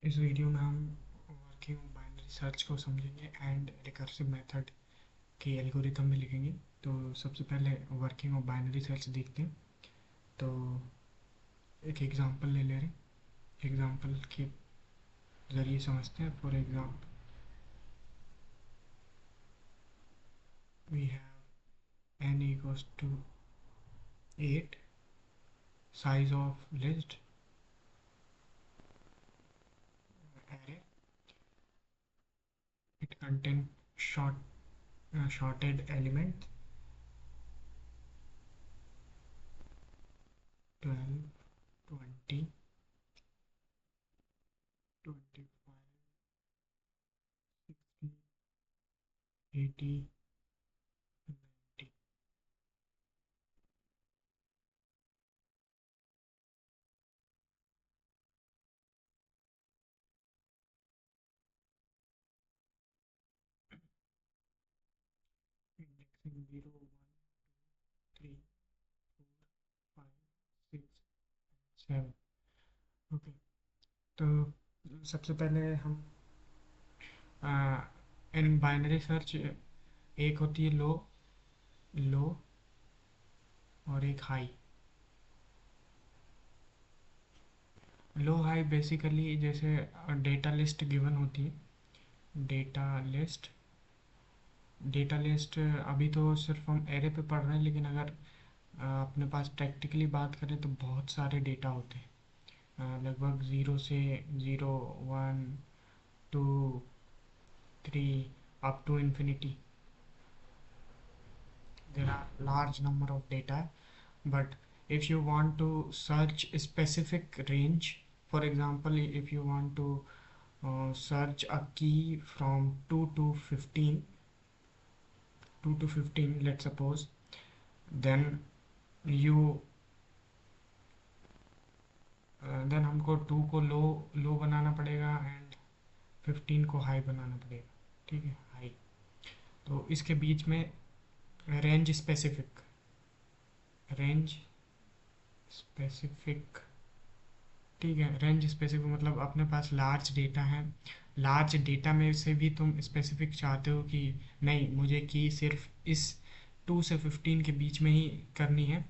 इस वीडियो में हम वर्किंग बाइनरी सर्च को समझेंगे एंड रिकर्सिव मेथड के एल्गोरिथम में लिखेंगे। तो सबसे पहले वर्किंग ऑफ बाइनरी सर्च देखते हैं। तो एक एग्जांपल ले ले रहे हैं, एग्जांपल के ज़रिए समझते हैं। For example we have n equals to 8, size of list array, it contain shorted element 12, 20, 25, 60, 80, 90। Indexing 0, 1, 2, 3, 4, 5, 6, 7। Okay. तो सबसे पहले हम इन बाइनरी सर्च एक होती है लो, लो और एक हाई। लो हाई बेसिकली जैसे डेटा लिस्ट गिवन होती है। डेटा लिस्ट, डेटा लिस्ट अभी तो सिर्फ हम एरे पे पढ़ रहे हैं, लेकिन अगर अपने पास प्रैक्टिकली बात करें तो बहुत सारे डेटा होते हैं। लगभग ज़ीरो से zero, one, two, three, up to infinity. There are large number of data, but if you want to search a specific range, for example, if you want to search a key from 2 to 15, 2 to 15, let's suppose, then you then हमको 2 को लो लो बनाना पड़ेगा and 15 को high बनाना पड़ेगा। ठीक है, high. तो इसके बीच में रेंज स्पेसिफिक, रेंज स्पेसिफिक, ठीक है। रेंज स्पेसिफिक मतलब अपने पास लार्ज डेटा है, लार्ज डेटा में से भी तुम स्पेसिफिक चाहते हो कि नहीं, मुझे की सिर्फ इस 2 से 15 के बीच में ही करनी है,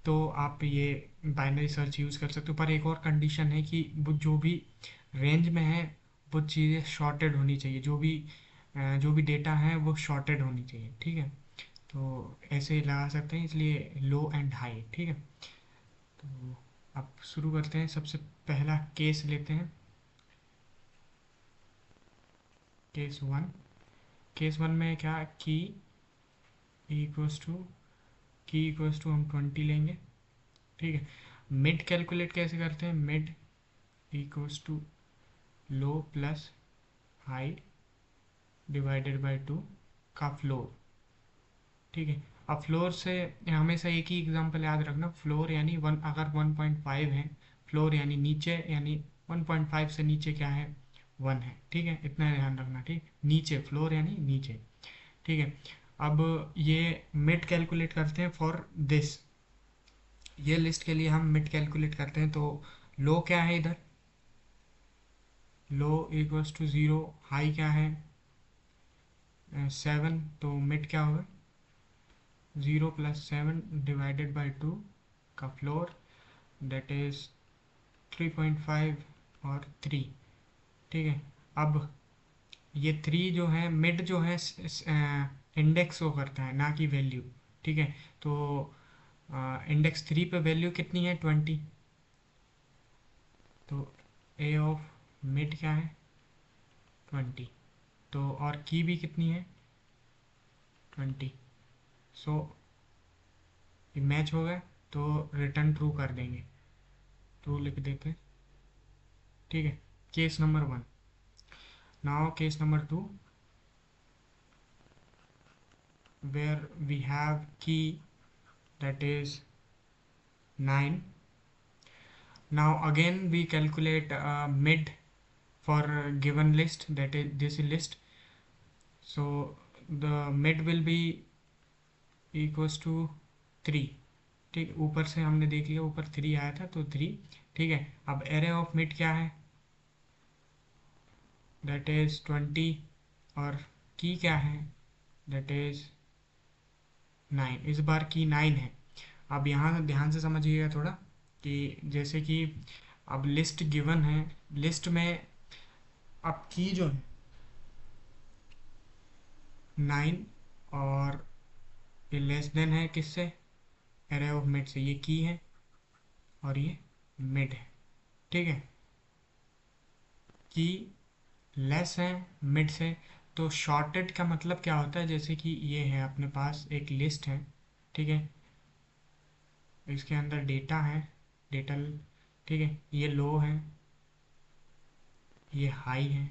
तो आप ये बाइनरी सर्च यूज़ कर सकते हो। पर एक और कंडीशन है कि वो जो भी रेंज में है वो चीज़ें शॉर्टेड होनी चाहिए, जो भी डेटा है वो शॉर्टेड होनी चाहिए। ठीक है, तो ऐसे ही लगा सकते हैं, इसलिए लो एंड हाई। ठीक है, तो अब शुरू करते हैं। सबसे पहला केस लेते हैं, केस वन। केस वन में क्या, की इक्वल्स टू, की इक्वल्स टू हम 20 लेंगे। ठीक है, मिड कैलकुलेट कैसे करते हैं, mid equals to low plus high divided by 2 का फ्लोर। ठीक है, अब फ्लोर से हमेशा एक ही एग्जांपल याद रखना, फ्लोर यानी वन, अगर 1.5 है, फ्लोर यानी नीचे, यानी 1.5 से नीचे क्या है, 1 है। ठीक है, इतना ध्यान रखना। ठीक, नीचे, फ्लोर यानी नीचे। ठीक है, अब ये मिड कैलकुलेट करते हैं फॉर दिस, ये लिस्ट के लिए हम मिड कैलकुलेट करते हैं। तो लो क्या है इधर, लो इक्वल्स टू 0, हाई क्या है 7, तो मिड क्या होगा 0 प्लस 7 डिवाइडेड बाई 2 का फ्लोर, दैट इज 3.5 और 3। ठीक है, अब ये 3 जो है, मिड जो है इंडेक्स शो करता है ना कि वैल्यू। ठीक है, तो इंडेक्स 3 पे वैल्यू कितनी है 20, तो ए ऑफ मिड क्या है 20, तो और की भी कितनी है 20। सो ये मैच हो गया, तो रिटर्न ट्रू कर देंगे, ट्रू लिख देते हैं। ठीक है, case number one. Now case number two, where we have key that is 9. Now again we calculate mid for given list, that is this list. So the mid will be equals to 3। ठीक, ऊपर से हमने देख लिया, ऊपर 3 आया था तो 3। ठीक है, अब एरे ऑफ मिड क्या है दैट इज़ 20, और की क्या है, दैट इज़ 9। इस बार की 9 है। अब यहाँ ध्यान से समझिएगा थोड़ा, कि जैसे कि अब लिस्ट गिवन है, लिस्ट में अब की जो है 9, और ये लेस देन है किससे, एरे ऑफ मिड से, ये की है और ये मिड है। ठीक है, की लेस है मिड से, तो शॉर्टेड का मतलब क्या होता है, जैसे कि ये है अपने पास एक लिस्ट है, ठीक है, इसके अंदर डेटा है, डेटा, ठीक है, ये लो है, ये हाई है,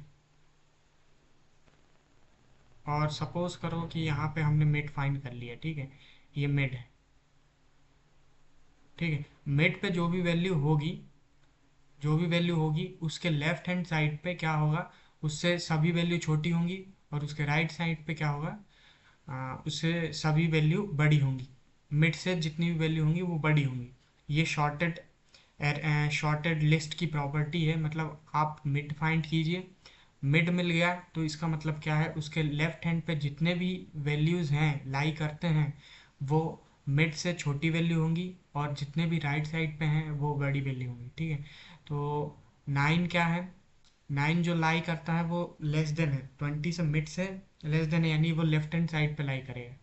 और सपोज करो कि यहाँ पे हमने मिड फाइंड कर लिया, ठीक है, ये मिड है, ठीक है, मिड पे जो भी वैल्यू होगी उसके लेफ्ट हैंड साइड पे क्या होगा, उससे सभी वैल्यू छोटी होंगी, और उसके राइट साइड पे क्या होगा, उससे सभी वैल्यू बड़ी होंगी, मिड से जितनी भी वैल्यू होंगी वो बड़ी होंगी। ये शॉर्टेड लिस्ट की प्रॉपर्टी है, मतलब आप मिड फाइंड कीजिए, मिड मिल गया तो इसका मतलब क्या है, उसके लेफ्ट हैंड पे जितने भी वैल्यूज़ हैं लाई करते हैं वो मिड से छोटी वैल्यू होंगी, और जितने भी राइट साइड पे हैं वो बड़ी वैल्यू होंगी, ठीक है। तो 9 क्या है, 9 जो लाई करता है वो लेस देन है 20 से, मिड से लेस देन है, यानी वो लेफ्ट हैंड साइड पे लाई करेगा।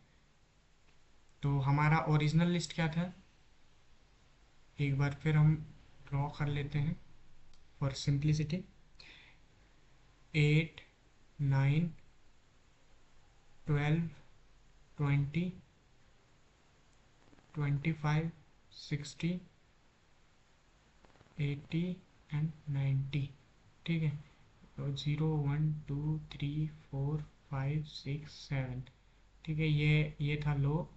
तो हमारा ओरिजिनल लिस्ट क्या था, एक बार फिर हम ड्रॉ कर लेते हैं फॉर सिंप्लिसिटी। 8, 9, 12, 20, 25, 60, 80 एंड 90, ठीक है। तो 0, 1, 2, 3, 4, 5, 6, 7, ठीक है, ये था लो,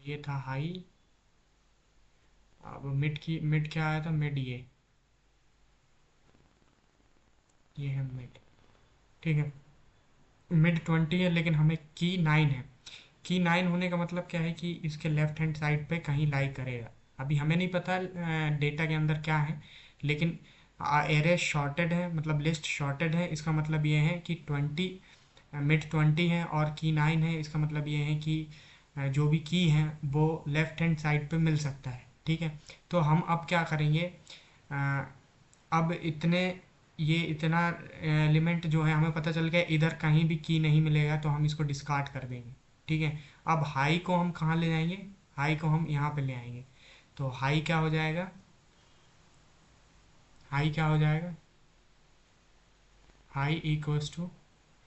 ये था हाई। अब मिड क्या आया था, मिड ये है मिड, ठीक है, मिड 20 है, लेकिन हमें की 9 है। की 9 होने का मतलब क्या है, कि इसके लेफ्ट हैंड साइड पे कहीं लाई करेगा। अभी हमें नहीं पता डेटा के अंदर क्या है, लेकिन एरे शॉर्टेड है, मतलब लिस्ट शॉर्टेड है, इसका मतलब ये है कि 20, मिड 20 है और की 9 है, इसका मतलब ये है कि जो भी की है वो लेफ्ट हैंड साइड पे मिल सकता है, ठीक है। तो हम अब क्या करेंगे, अ, अब ये इतना एलिमेंट जो है हमें पता चल गया, इधर कहीं भी की नहीं मिलेगा, तो हम इसको डिस्कार्ड कर देंगे, ठीक है। अब हाई को हम कहाँ ले जाएंगे, हाई को हम यहाँ पे ले आएंगे, तो हाई क्या हो जाएगा, हाई क्या हो जाएगा, हाई इक्वल्स टू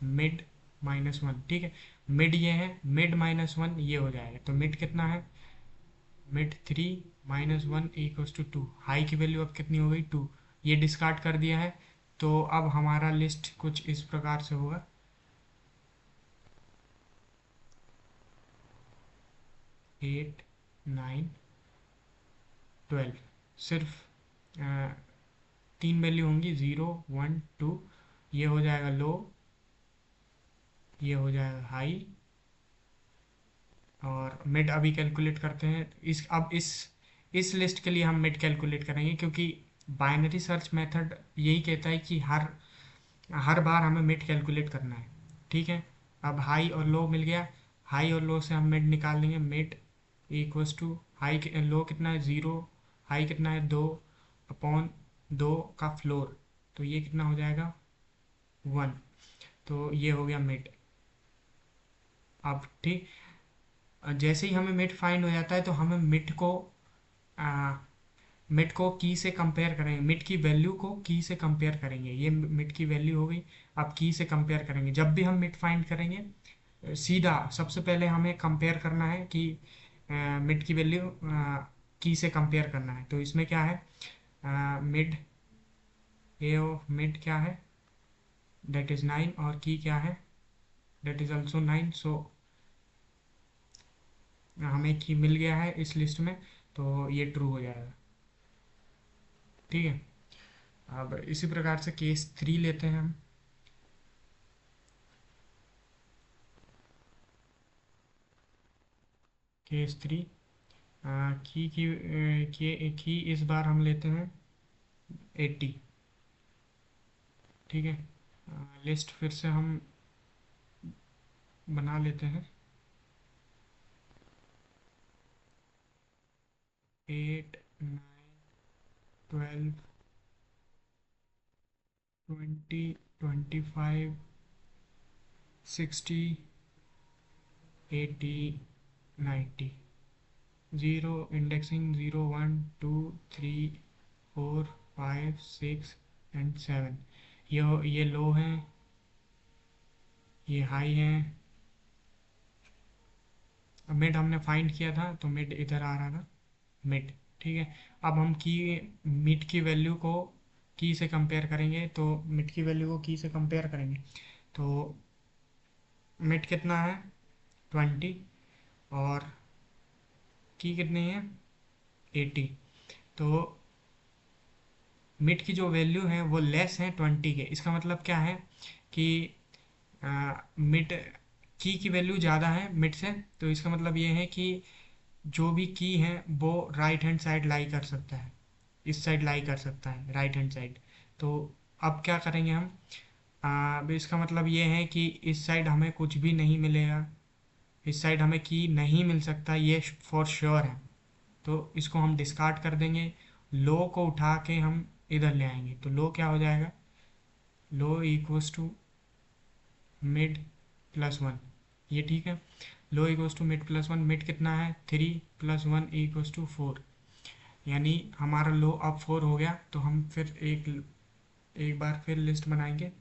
मिड -1, ठीक है। मिड ये है, मिड -1 ये हो जाएगा, तो मिड कितना है, मिड 3 -1 इक्वल्स टू 2, हाई की वैल्यू अब कितनी हो गई, 2, ये डिस्कार्ड कर दिया है। तो अब हमारा लिस्ट कुछ इस प्रकार से होगा, 8, 9, 12, सिर्फ तीन वैल्यू होंगी, 0, 1, 2, ये हो जाएगा लो, ये हो जाएगा हाई, और मिड अभी कैलकुलेट करते हैं। इस लिस्ट के लिए हम मिड कैलकुलेट करेंगे, क्योंकि बाइनरी सर्च मेथड यही कहता है कि हर बार हमें मिड कैलकुलेट करना है, ठीक है। अब हाई और लो मिल गया, हाई और लो से हम मिड निकाल लेंगे, मिड इक्वल्स टू हाई, लो कितना है 0, हाई कितना है 2 अपॉन 2 का फ्लोर, तो ये कितना हो जाएगा 1, तो ये हो गया मिड। अब ठीक, जैसे ही हमें मिड फाइंड हो जाता है तो हमें मिड को की से कंपेयर करेंगे, मिड की वैल्यू को की से कंपेयर करेंगे, ये मिड की वैल्यू हो गई। अब की से कंपेयर करेंगे, जब भी हम मिड फाइंड करेंगे सीधा सबसे पहले हमें कंपेयर करना है कि मिड की वैल्यू की से कंपेयर करना है। तो इसमें क्या है, मिड, ए ऑफ मिड क्या है, दैट इज 9, और की क्या है, दैट इज ऑल्सो 9, सो हमें की मिल गया है इस लिस्ट में, तो ये ट्रू हो जाएगा, ठीक है। अब इसी प्रकार से केस 3 लेते हैं हम। केस 3, की इस बार हम लेते हैं 80, ठीक है, लिस्ट फिर से हम बना लेते हैं। 8, 9, 12, 20, 25, 60, 80, 90। Zero indexing 0, 1, 2, 3, 4, 5, 6 and 7। ये लो हैं, ये हाई हैं। अब मिड हमने फाइंड किया था तो मिड इधर आ रहा था, मिड। ठीक है, अब हम की मिड की वैल्यू को की से कंपेयर करेंगे, तो मिड की वैल्यू को की से कंपेयर करेंगे तो मिड कितना है 20, और की कितनी है 80। तो मिड की जो वैल्यू है वो लेस है 20 के। इसका मतलब क्या है कि मिड की वैल्यू ज़्यादा है मिड से, तो इसका मतलब ये है कि जो भी की है वो राइट हैंड साइड लाई कर सकता है, इस साइड लाई कर सकता है राइट हैंड साइड। तो अब क्या करेंगे हम, अब इसका मतलब ये है कि इस साइड हमें कुछ भी नहीं मिलेगा, इस साइड हमें की नहीं मिल सकता, ये फॉर श्योर है। तो इसको हम डिस्कार्ड कर देंगे, लो को उठा के हम इधर ले आएंगे, तो लो क्या हो जाएगा, low equals to mid plus one. ये ठीक है, low equals to mid plus one. Mid कितना है 3 प्लस 1 इक्वल्स टू 4, यानी हमारा लो अब 4 हो गया। तो हम फिर एक बार फिर लिस्ट बनाएंगे।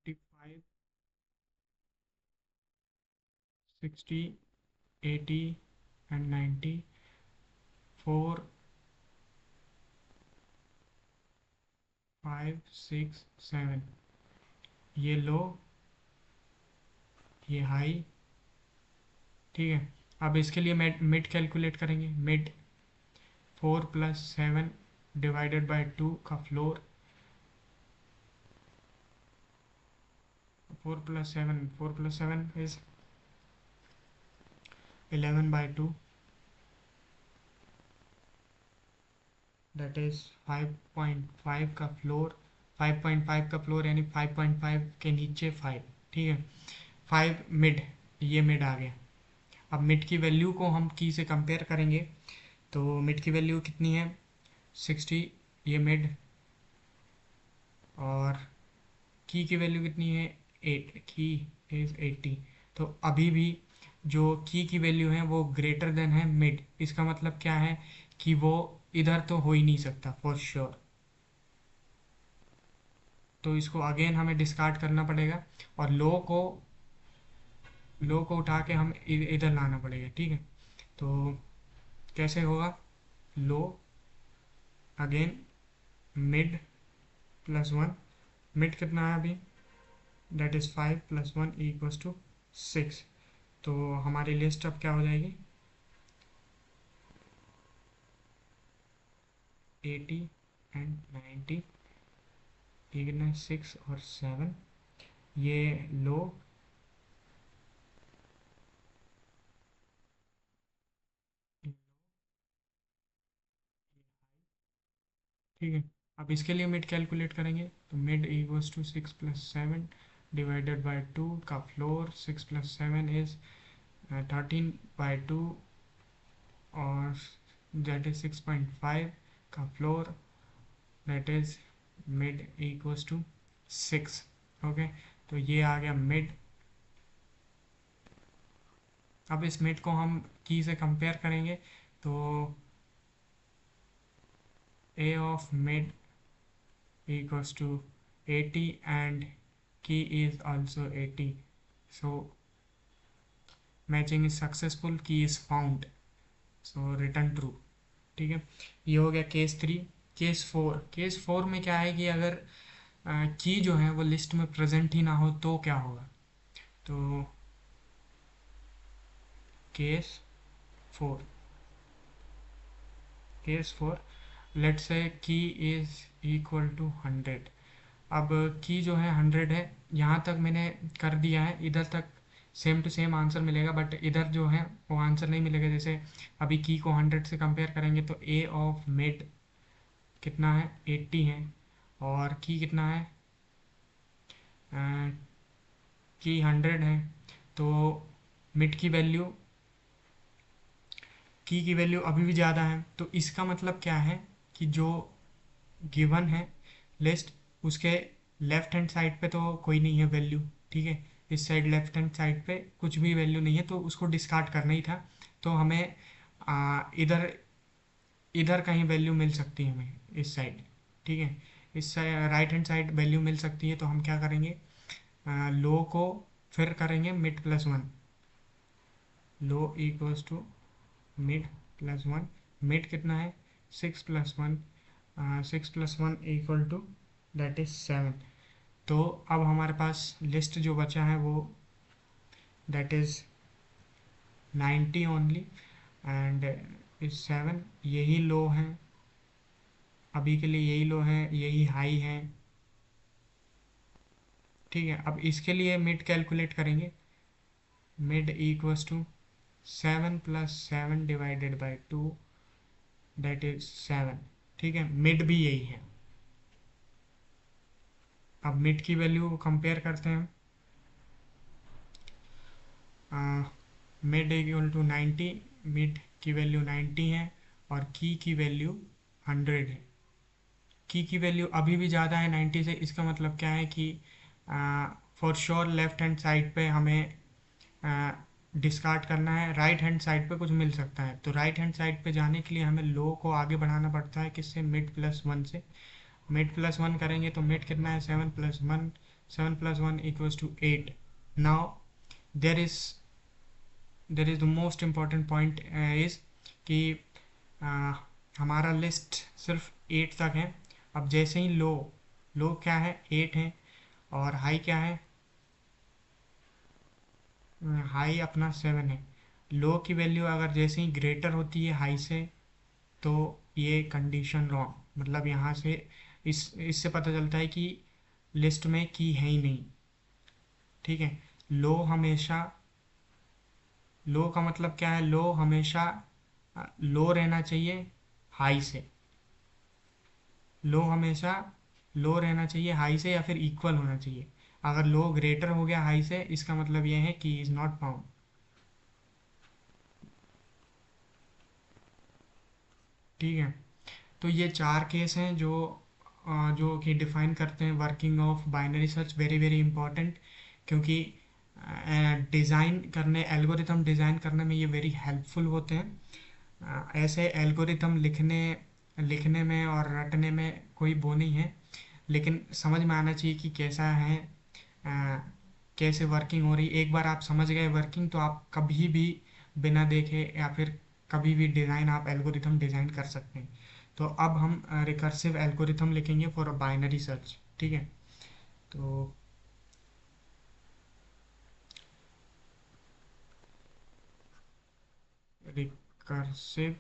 55, 60, 80 एंड 90। 4, 5, 6, 7, ये लो, ये हाई। ठीक है, अब इसके लिए मिड कैलकुलेट करेंगे। मिड 4 + 7 डिवाइडेड बाय 2 का फ्लोर। 4 + 7 इज 11/2, दैट इज 5.5 का फ्लोर। 5.5 का फ्लोर यानी 5.5 के नीचे 5। ठीक है, 5 मिड, ये मिड आ गया। अब मिड की वैल्यू को हम की से कंपेयर करेंगे, तो मिड की वैल्यू कितनी है 60, ये मिड, और की वैल्यू कितनी है 8, की इज 80। तो अभी भी जो की वैल्यू है वो ग्रेटर देन है मिड। इसका मतलब क्या है कि वो इधर तो हो ही नहीं सकता फॉर श्योर। तो इसको अगेन हमें डिस्कार्ड करना पड़ेगा, और लो को उठा के हम इधर लाना पड़ेगा। ठीक है, तो कैसे होगा, low again mid plus one. Mid कितना है अभी, दैट इज 5 + 1 इक्वल्स टू 6। तो हमारी लिस्ट अब क्या हो जाएगी, 80 एंड 90। ठीक है ना, 6 और 7, ये लो, ठीक है। अब इसके लिए मिड कैलकुलेट करेंगे, तो mid equals to 6 + 7 divided by 2 का फ्लोर। 6 + 7 इज 13/2, और दैट इज 6.5 का floor, that is mid equals to 6। Okay, तो ये आ गया मिड। अब इस मिड को हम की से कंपेयर करेंगे, तो a of mid equals to 80 and key is also 80, so matching is successful, key is found, so return true। ठीक है, ये हो गया केस 3। केस 4 में क्या है कि अगर की जो है वो लिस्ट में प्रेजेंट ही ना हो तो क्या होगा, तो केस 4, लेट्स से की इज इक्वल टू 100। अब की जो है 100 है, यहाँ तक मैंने कर दिया है, इधर तक सेम टू सेम आंसर मिलेगा, बट इधर जो है वो आंसर नहीं मिलेगा। जैसे अभी की को 100 से कंपेयर करेंगे तो ए ऑफ मिड कितना है, 80 है, और की कितना है, की 100 है। तो मिड की वैल्यू अभी भी ज़्यादा है। तो इसका मतलब क्या है कि जो गिवन है लिस्ट, उसके लेफ्ट हैंड साइड पे तो कोई नहीं है वैल्यू, ठीक है। इस साइड लेफ्ट हैंड साइड पे कुछ भी वैल्यू नहीं है, तो उसको डिस्कार्ड करना ही था। तो हमें इधर इधर कहीं वैल्यू मिल सकती है हमें, इस साइड, ठीक है। इस side right hand side value मिल सकती है। तो हम क्या करेंगे, लो को फिर करेंगे mid plus one, low equals to mid plus one. Mid कितना है, 6 + 1, 6 + 1 इक्वल टू दैट इज 7। तो अब हमारे पास लिस्ट जो बचा है वो that is 90 only, and is 7। यही लो है अभी के लिए, यही लो है, यही हाई है, ठीक है। अब इसके लिए मिड कैलकुलेट करेंगे। Mid equals to 7 + 7 divided by 2, that is 7, ठीक है। मिड भी यही है। अब मिड की वैल्यू कंपेयर करते हैं। मिड इक्वल टू 90, मिड की वैल्यू 90 है, और की वैल्यू 100 है। की वैल्यू अभी भी ज़्यादा है 90 से। इसका मतलब क्या है कि for sure left hand side पे हमें डिस्कार्ड करना है, राइट हैंड साइड पे कुछ मिल सकता है। तो राइट हैंड साइड पे जाने के लिए हमें लो को आगे बढ़ाना पड़ता है, किससे, मिड प्लस वन से। मिड प्लस वन करेंगे तो मिड कितना है, 7 + 1, 7 + 1 equals to 8। Now there is there is the most important point is कि uh, हमारा लिस्ट सिर्फ 8 तक है। अब जैसे ही लो क्या है, 8 है, और हाई क्या है, हाई अपना 7 है। लो की वैल्यू अगर जैसे ही ग्रेटर होती है हाई से, तो ये कंडीशन रॉन्ग, मतलब यहाँ से इससे पता चलता है कि लिस्ट में की है ही नहीं, ठीक है। लो हमेशा लो का मतलब क्या है, लो हमेशा लो रहना चाहिए हाई से। लो हमेशा लो रहना चाहिए हाई से, या फिर इक्वल होना चाहिए। अगर लो ग्रेटर हो गया हाई से, इसका मतलब ये है कि इज नॉट फाउंड, ठीक है। तो ये चार केस हैं जो कि डिफाइन करते हैं working of binary search. Very very important, क्योंकि डिज़ाइन करने, एल्गोरिथम डिज़ाइन करने में ये वेरी हेल्पफुल होते हैं। ऐसे एल्गोरिथम लिखने लिखने में और रटने में कोई वो नहीं है, लेकिन समझ में आना चाहिए कि कैसा है, अ, कैसे वर्किंग हो रही। एक बार आप समझ गए वर्किंग, तो आप कभी भी बिना देखे या फिर कभी भी डिज़ाइन, आप एल्गोरिथम डिज़ाइन कर सकते हैं। तो अब हम रिकर्सिव एल्गोरिथम लिखेंगे फॉर अ बाइनरी सर्च, ठीक है। तो recursive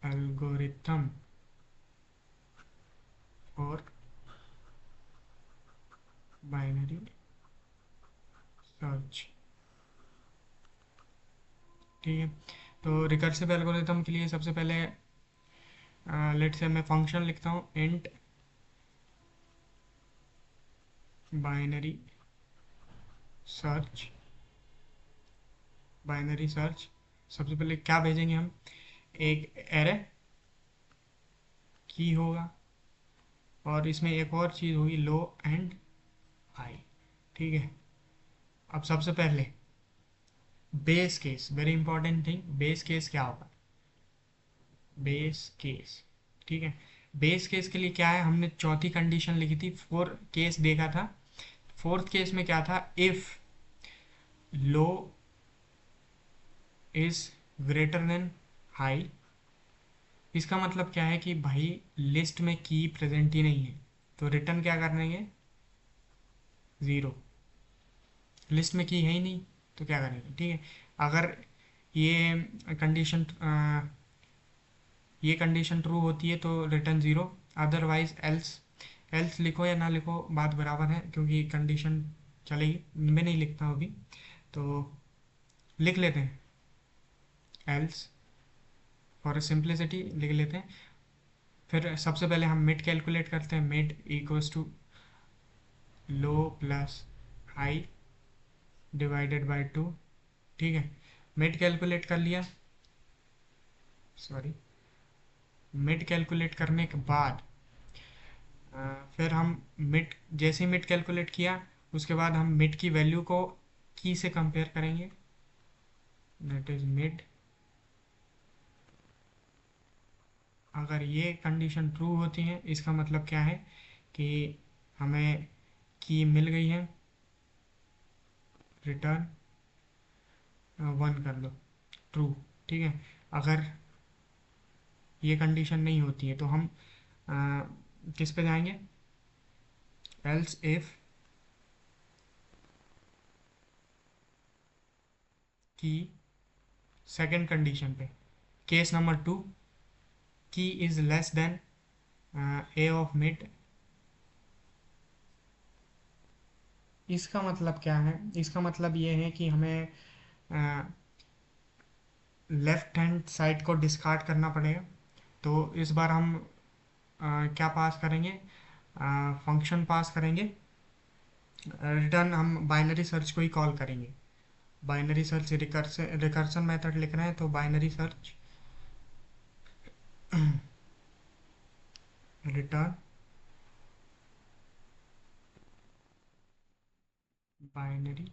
algorithm for binary search, ठीक है। तो रिकर्सिव एल्गोरिथम के लिए सबसे पहले लेट से मैं फंक्शन लिखता हूँ, int binary search. Binary search सबसे पहले क्या भेजेंगे हम, एक एरे की होगा, और इसमें एक और चीज़ होगी, लो एंड हाई, ठीक है। अब सबसे पहले base case, very important thing, base case क्या होगा, बेस केस, ठीक है। बेस केस के लिए क्या है, हमने चौथी कंडीशन लिखी थी, 4 केस देखा था। फोर्थ केस में क्या था, if low is greater then high. इसका मतलब क्या है कि भाई लिस्ट में की प्रेजेंट ही नहीं है, तो रिटर्न क्या करेंगे, ज़ीरो। लिस्ट में की है ही नहीं, तो क्या करेंगे, ठीक है। अगर ये कंडीशन ये कंडीशन ट्रू होती है तो return zero, otherwise else. Else लिखो या ना लिखो बात बराबर है, क्योंकि कंडीशन चलेगी, मैं नहीं लिखता हूँ अभी, तो लिख लेते हैं, एल्स फॉर सिंप्लिसिटी लिख लेते हैं। फिर सबसे पहले हम मिड कैलकुलेट करते हैं, mid equals to low plus high divided by two. ठीक है, मिड कैलकुलेट कर लिया, सॉरी, मिड कैलकुलेट करने के बाद फिर हम मिड, जैसे ही मिड कैलकुलेट किया उसके बाद हम मिड की वैल्यू को की से कंपेयर करेंगे, दैट इज मिड। अगर ये कंडीशन ट्रू होती है इसका मतलब क्या है कि हमें की मिल गई है, रिटर्न वन कर दो, ट्रू। ठीक है, अगर ये कंडीशन नहीं होती है तो हम किस पे जाएंगे, एल्स इफ की सेकंड कंडीशन पे, केस नंबर टू, की is less than A of mid. इसका मतलब क्या है, इसका मतलब ये है कि हमें लेफ्ट हैंड साइड को डिस्कार्ड करना पड़ेगा। तो इस बार हम क्या पास करेंगे, फंक्शन पास करेंगे, रिटर्न हम बाइनरी सर्च को ही कॉल करेंगे। बाइनरी सर्च रिकर्सन मेथड लिख रहे हैं तो binary search return binary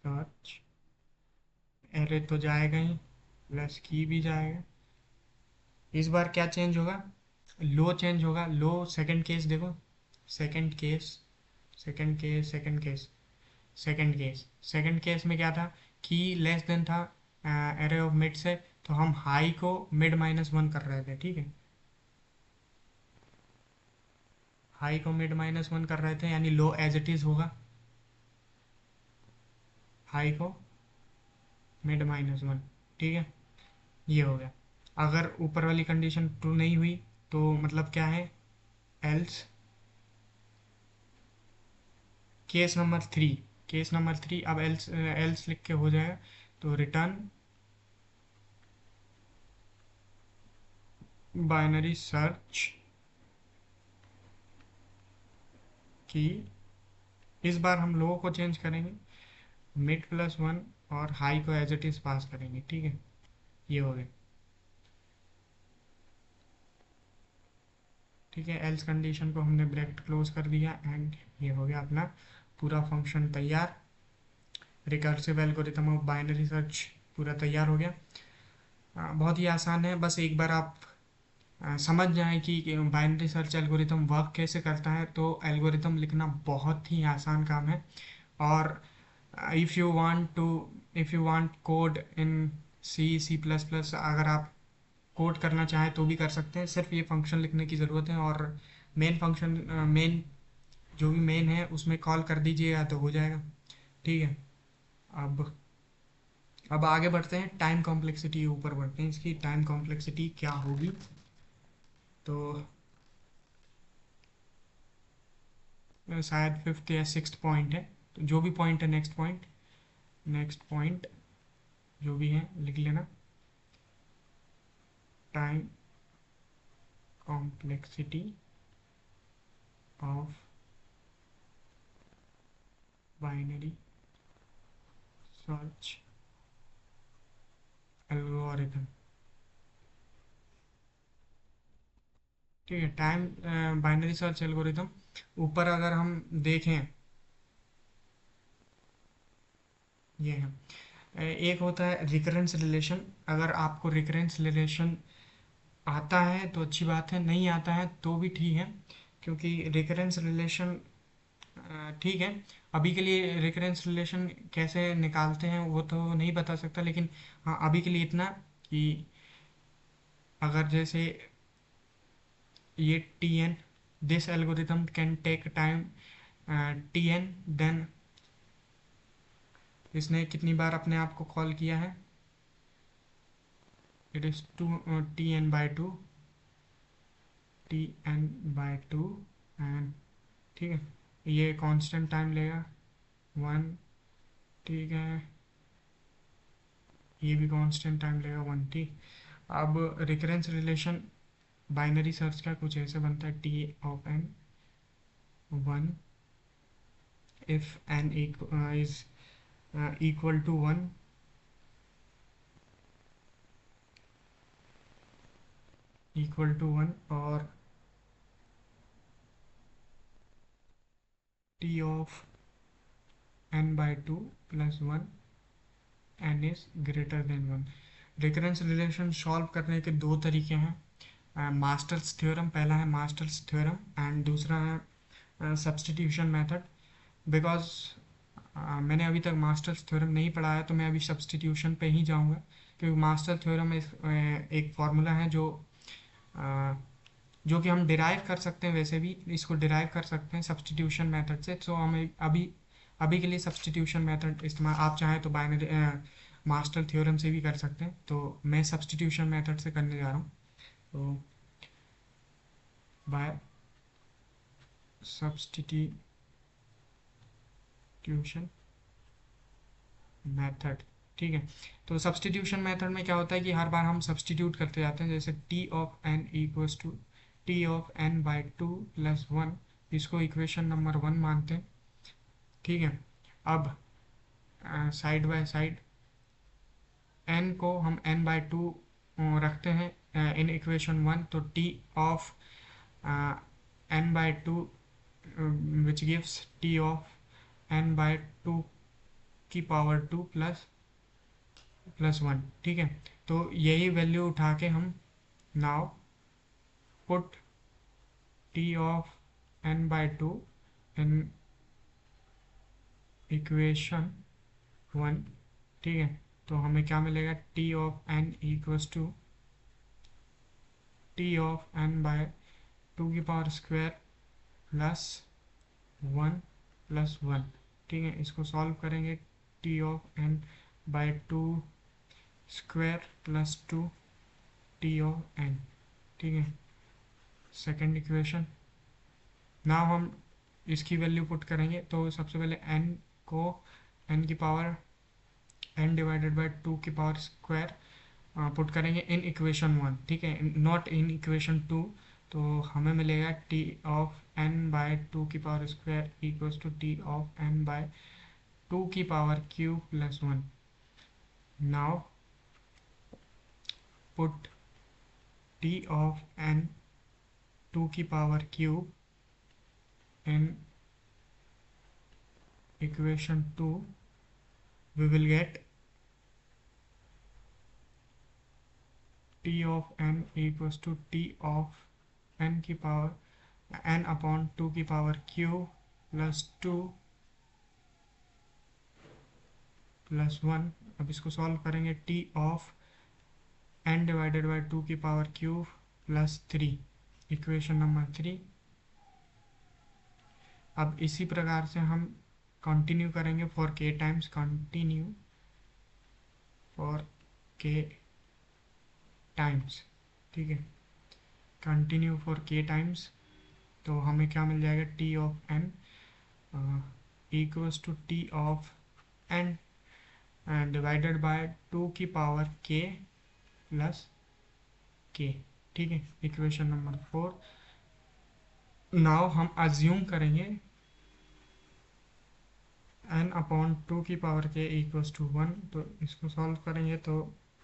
search, array तो जाएगा ही, प्लस की भी जाएगा। इस बार क्या चेंज होगा, लो चेंज होगा, लो सेकंड केस देखो, second case, second case, second case, second case, second case में क्या था, की लेस देन था एरे ऑफ मिड से, तो हम हाई को मिड माइनस वन कर रहे थे। ठीक है, हाई को मिड माइनस वन कर रहे थे, यानी लो एज इट इज होगा, हाई को मिड माइनस वन। ठीक है, ये हो गया। अगर ऊपर वाली कंडीशन ट्रू नहीं हुई तो मतलब क्या है, else case number three, case number three, अब एल्स एल्स लिख के हो जाएगा, तो रिटर्न बाइनरी सर्च की। इस बार हम लोगों को चेंज करेंगे, मिड प्लस वन और हाई को एज इट इज पास करेंगे। ठीक है, ये हो गया। ठीक है, एल्स कंडीशन को हमने ब्रैकेट क्लोज कर दिया एंड ये हो गया अपना पूरा फंक्शन तैयार, recursive algorithm of binary search पूरा तैयार हो गया। बहुत ही आसान है, बस एक बार आप समझ जाएं कि बाइनरी सर्च एल्गोरिथम वर्क कैसे करता है तो एल्गोरिथम लिखना बहुत ही आसान काम है। और if you want to, if you want code in C C plus plus, अगर आप कोड करना चाहें तो भी कर सकते हैं, सिर्फ ये फंक्शन लिखने की ज़रूरत है और मेन फंक्शन, मेन जो भी मेन है उसमें कॉल कर दीजिएगा तो हो जाएगा। ठीक है, अब अब आगे बढ़ते हैं, टाइम कॉम्प्लेक्सिटी ऊपर बढ़ते हैं, इसकी टाइम कॉम्प्लेक्सिटी क्या होगी। तो शायद फिफ्थ या सिक्स्थ पॉइंट है, तो जो भी पॉइंट है, नेक्स्ट पॉइंट, नेक्स्ट पॉइंट जो भी है लिख लेना, time complexity of binary search algorithm. ठीक है, टाइम बाइनरी सर्च एल्गोरिथम, ऊपर अगर हम देखें, ये है एक होता है रिकरेंस रिलेशन। अगर आपको रिकरेंस रिलेशन आता है तो अच्छी बात है, नहीं आता है तो भी ठीक है, क्योंकि रिकरेंस रिलेशन ठीक है, अभी के लिए रिकरेंस रिलेशन कैसे निकालते हैं वो तो नहीं बता सकता, लेकिन हाँ अभी के लिए इतना कि अगर जैसे ये T N, this algorithm can take time T N, then इसने कितनी बार अपने आप को कॉल किया है, it is two T N by two, T N by two, and ठीक है, ये कांस्टेंट टाइम लेगा 1, ठीक है, ये भी कांस्टेंट टाइम लेगा 1, ठीक। अब रिकरेंस रिलेशन बाइनरी सर्च का कुछ ऐसे बनता है, T of N 1 if N is equal to 1, और T of N by two plus 1 N is greater than 1। Recurrence relation solve करने के दो तरीके हैं, मास्टर्स थ्योरम, पहला है मास्टर्स थ्योरम एंड दूसरा है सब्स्टिट्यूशन मेथड। बिकॉज मैंने अभी तक मास्टर्स थ्योरम नहीं पढ़ा है तो मैं अभी सब्स्टिट्यूशन पे ही जाऊंगा, क्योंकि मास्टर थ्योरम एक फॉर्मूला है अ, जो कि हम डिराइव कर सकते हैं, वैसे भी इसको डिराइव कर सकते हैं सब्स्टिट्यूशन मेथड से। तो हम अभी अभी के लिए सब्स्टिट्यूशन मेथड इस्तेमाल, आप चाहें तो बाइनरी मास्टर थ्योरम से भी कर सकते हैं, तो मैं सब्स्टिट्यूशन मेथड से करने जा रहा हूँ। तो बाय सब्स्टिट्यूशन मेथड, ठीक है। तो सब्स्टिट्यूशन मेथड में क्या होता है कि हर बार हम सब्स्टिट्यूट करते जाते हैं, जैसे T of N equals to T of N by two plus 1, इसको इक्वेशन नंबर 1 मानते हैं, ठीक है। अब साइड बाय साइड n को हम n बाई टू रखते हैं इन इक्वेशन 1, तो t of n by two which gives t of n by two की पावर 2 प्लस 1, ठीक है। तो यही वैल्यू उठा के हम now put t of n by two in equation 1, ठीक है। तो हमें क्या मिलेगा, t of n equals to T of n by two की पावर स्क्वायर प्लस 1 प्लस 1, ठीक है। इसको सॉल्व करेंगे, T of n by to square plus 2 T of n, ठीक है, सेकेंड इक्वेशन। नाउ हम इसकी वैल्यू पुट करेंगे, तो सबसे पहले n को n की power n divided by two की पावर स्क्वायर पुट करेंगे इन इक्वेशन 1, ठीक है, नॉट इन इक्वेशन 2। तो हमें मिलेगा T of n by two की power square equals to T of n by two की power cube plus 1। Now put T of n two की power cube in equation 2, we will get t of n equals to t of n की power n upon two की power cube plus 2 plus 1। अब इसको solve करेंगे, t of n divided by two की power cube plus 3, equation number 3। अब इसी प्रकार से हम कंटिन्यू करेंगे for k times, continue for k times, ठीक है, कंटिन्यू फॉर k टाइम्स। तो हमें क्या मिल जाएगा, t of n equals to T of n divided by two की पावर k प्लस k, ठीक है, इक्वेशन नंबर 4। नाउ हम अज्यूम करेंगे n अपॉन टू की पावर k इक्वल्स टू 1, तो इसको सॉल्व करेंगे तो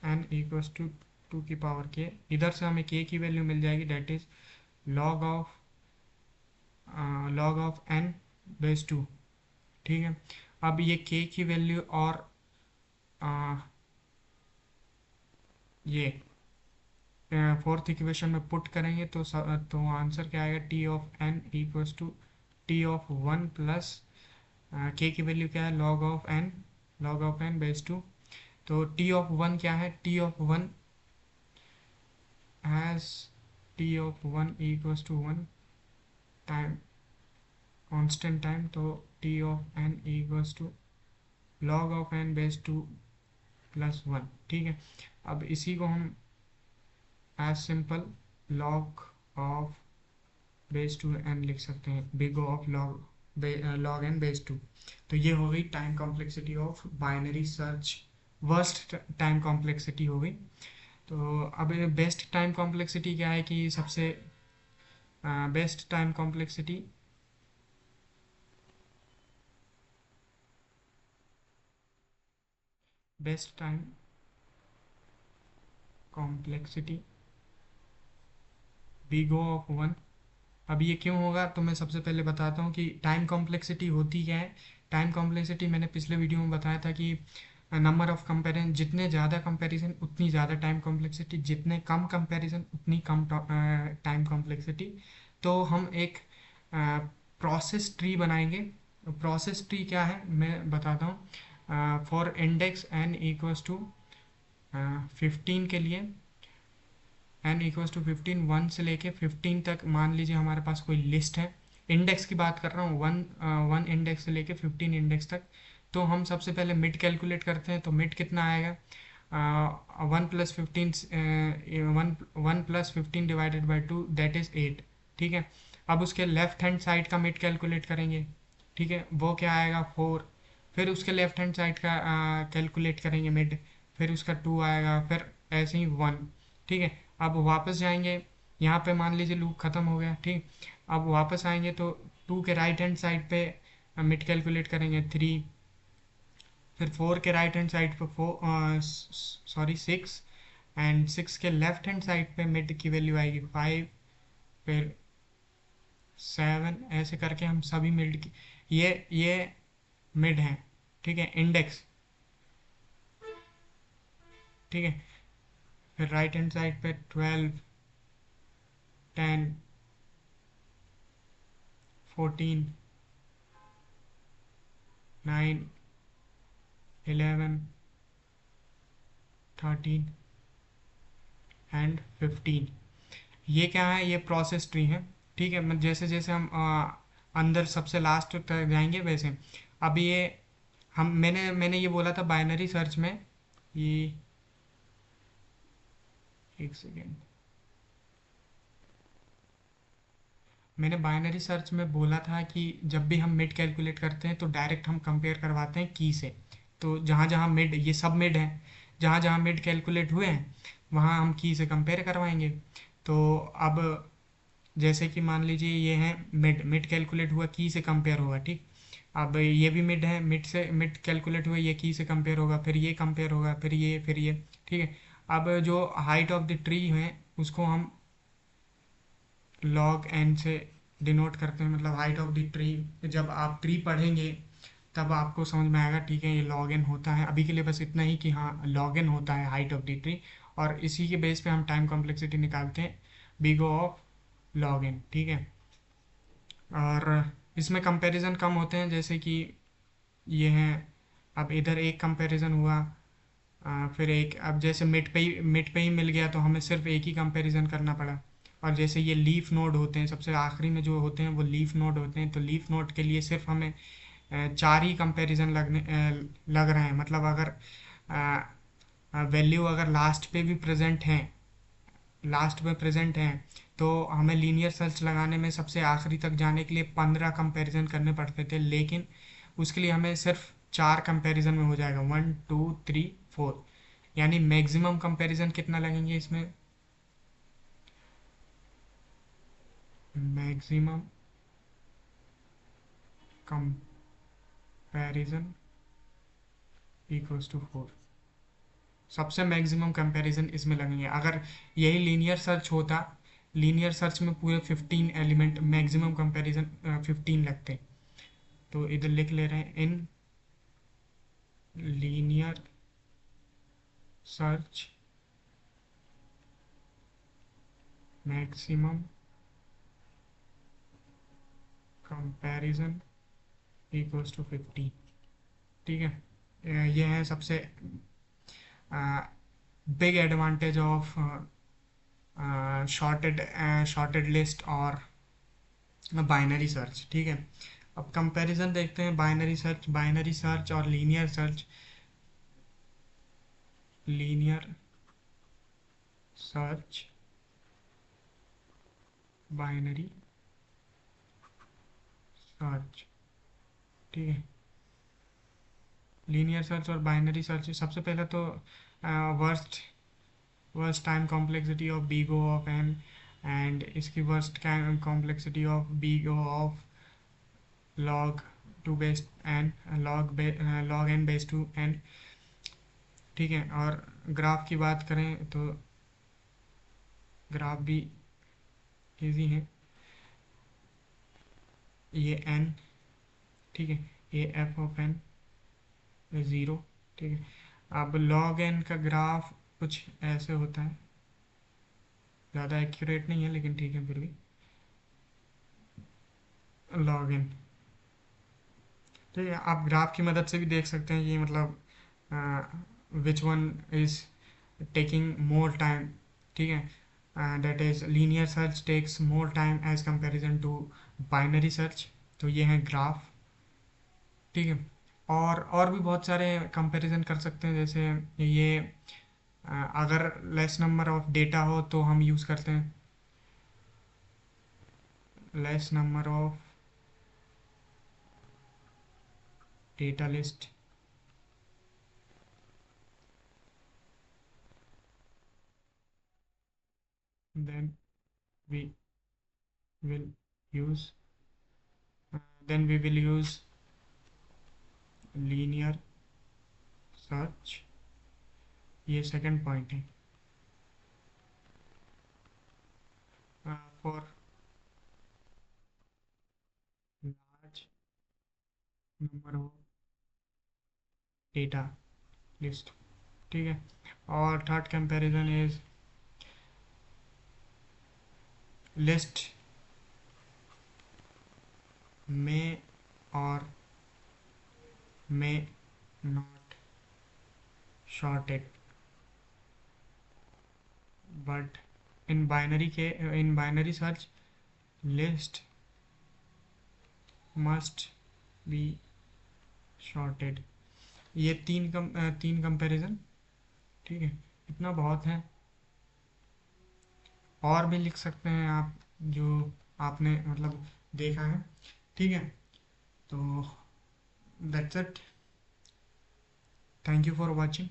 n इक्वल्स टू टू की पावर k, इधर से हमें k की वैल्यू मिल जाएगी, that is log of n base 2, ठीक है। अब ये k की वैल्यू और आ, ये फोर्थ इक्वेशन में पुट करेंगे तो आंसर क्या आएगा, T of n equals to T of 1 plus k की वैल्यू क्या है, लॉग ऑफ n बेस 2। तो टी ऑफ 1 क्या है, T of 1 as T of 1 equals to 1 time constant time, तो T of n equals to log of n base 2 plus 1, ठीक है। अब इसी को हम as simple log of base 2 n लिख सकते हैं, big of log log N base 2। तो ये हो गई time complexity of binary search, worst time complexity हो गई। तो अब बेस्ट टाइम कॉम्प्लेक्सिटी क्या है कि सबसे best time complexity, best time complexity big O of 1। अब ये क्यों होगा तो मैं सबसे पहले बताता हूँ कि टाइम कॉम्प्लेक्सिटी होती क्या है। टाइम कॉम्प्लेक्सिटी मैंने पिछले वीडियो में बताया था कि नंबर ऑफ कंपेरिजन, जितने ज़्यादा कंपैरिजन उतनी ज़्यादा टाइम कॉम्प्लेक्सिटी, जितने कम कंपैरिजन उतनी कम टाइम कॉम्प्लेक्सिटी। तो हम एक प्रोसेस ट्री बनाएंगे। प्रोसेस ट्री क्या है मैं बताता हूँ। For index n equals to 15 के लिए, n इक्वल्स टू 15, 1 से लेके 15 तक मान लीजिए हमारे पास कोई लिस्ट है। इंडेक्स की बात कर रहा हूँ, वन इंडेक्स से लेके 15 इंडेक्स तक। तो हम सबसे पहले मिड कैलकुलेट करते हैं। तो मिड कितना आएगा, 1 + 15, 1 + 15 डिवाइडेड बाई 2 दैट इज़ 8। ठीक है। अब उसके लेफ्ट हैंड साइड का मिड कैलकुलेट करेंगे। ठीक है, वो क्या आएगा 4। फिर उसके लेफ्ट हैंड साइड का कैलकुलेट करेंगे मिड, फिर उसका 2 आएगा, फिर ऐसे ही 1। ठीक है। अब वापस जाएंगे, यहाँ पे मान लीजिए लूप ख़त्म हो गया। ठीक। अब वापस आएंगे तो 2 के राइट हैंड साइड पे मिड कैलकुलेट करेंगे 3, फिर 4 के राइट हैंड साइड पे 6, एंड 6 के लेफ्ट हैंड साइड पे मिड की वैल्यू आएगी 5, फिर 7, ऐसे करके हम सभी मिड की, ये मिड है। ठीक है, इंडेक्स। ठीक है। फिर राइट हैंड साइड पे 12, 10, 14, 9, 11, 13 एंड 15। ये क्या है, ये प्रोसेस ट्री है। ठीक है, जैसे जैसे हम अंदर सबसे लास्ट तक जाएंगे वैसे। अब ये हम मैंने ये बोला था बाइनरी सर्च में, ये एक सेकेंड, मैंने बाइनरी सर्च में बोला था कि जब भी हम मिड कैलकुलेट करते हैं तो डायरेक्ट हम कंपेयर करवाते हैं की से। तो जहाँ जहाँ मिड, ये सब मिड हैं, जहाँ जहाँ मिड कैलकुलेट हुए हैं वहाँ हम की से कंपेयर करवाएंगे। तो अब जैसे कि मान लीजिए ये है मिड, मिड कैलकुलेट हुआ की से कंपेयर होगा। ठीक। अब ये भी मिड है, मिड से मिड कैलकुलेट हुआ, ये की से कंपेयर होगा, फिर ये कंपेयर होगा, फिर ये, फिर ये। ठीक है। अब जो हाइट ऑफ द ट्री है उसको हम लॉग एन से डिनोट करते हैं, मतलब हाइट ऑफ द ट्री। जब आप ट्री पढ़ेंगे तब आपको समझ में आएगा। ठीक है, ये लॉग एन होता है। अभी के लिए बस इतना ही कि हाँ लॉग एन होता है हाइट ऑफ द ट्री, और इसी के बेस पे हम टाइम कॉम्प्लेक्सिटी निकालते हैं big O of log N. ठीक है। और इसमें कंपैरिजन कम होते हैं, जैसे कि ये हैं। अब इधर एक कंपैरिजन हुआ, फिर एक, अब जैसे मिड पे ही मिल गया तो हमें सिर्फ एक ही कंपैरिजन करना पड़ा। और जैसे ये लीफ नोड होते हैं, सबसे आखिरी में जो होते हैं वो लीफ नोड होते हैं। तो लीफ नोड के लिए सिर्फ हमें 4 ही कंपैरिजन लग रहे हैं। मतलब अगर वैल्यू अगर लास्ट पे भी प्रेजेंट हैं, लास्ट में प्रेजेंट हैं, तो हमें लीनियर सर्च लगाने में सबसे आखिरी तक जाने के लिए 15 कंपैरिजन करने पड़ते थे, लेकिन उसके लिए हमें सिर्फ 4 कंपैरिजन में हो जाएगा, 1, 2, 3, 4। यानी मैक्सिमम कंपैरिजन कितना लगेंगे इसमें, मैक्सिमम कंपैरिजन इक्वल्स टू 4। सबसे मैक्सिमम कंपैरिजन इसमें लगेंगे। अगर यही लीनियर सर्च होता, लीनियर सर्च में पूरे 15 एलिमेंट, मैक्सिमम कंपैरिजन 15 लगते। तो इधर लिख ले रहे हैं in linear search maximum comparison equals to 15। ठीक है। ये है सबसे big advantage of sorted list और बाइनरी सर्च। ठीक है। अब कंपैरिजन देखते हैं, बाइनरी सर्च और linear search. Linear search, binary search. ठीक है, लीनियर सर्च और बाइनरी सर्च। सबसे पहले तो worst worst time complexity of big O of N, and इसकी worst complexity of big O of log to base N, log N base two N. ठीक है, और ग्राफ की बात करें तो ग्राफ भी इजी है। ये एन, ठीक है, ये एफ ऑफ एन ज़ीरो। ठीक है, अब लॉग एन का ग्राफ कुछ ऐसे होता है, ज़्यादा एक्यूरेट नहीं है लेकिन ठीक है फिर भी। लॉग एन, ठीक है, आप ग्राफ की मदद से भी देख सकते हैं कि मतलब which one is taking more time. ठीक है, that is linear search takes more time as comparison to binary search. तो ये है ग्राफ। ठीक है, और भी बहुत सारे कंपैरिजन कर सकते हैं, जैसे ये अगर लेस नंबर ऑफ डेटा हो तो हम यूज़ करते हैं less number of data list, then we will use then we will use linear search। ये सेकंड पॉइंट है for large number of data list. ठीक है, और थर्ड कंपैरिजन इज लिस्ट में और may not sorted, but in binary search list must be sorted। ये तीन comparison. ठीक है, इतना बहुत है, और भी लिख सकते हैं आप जो आपने मतलब देखा है। ठीक है, तो that's it, thank you for watching.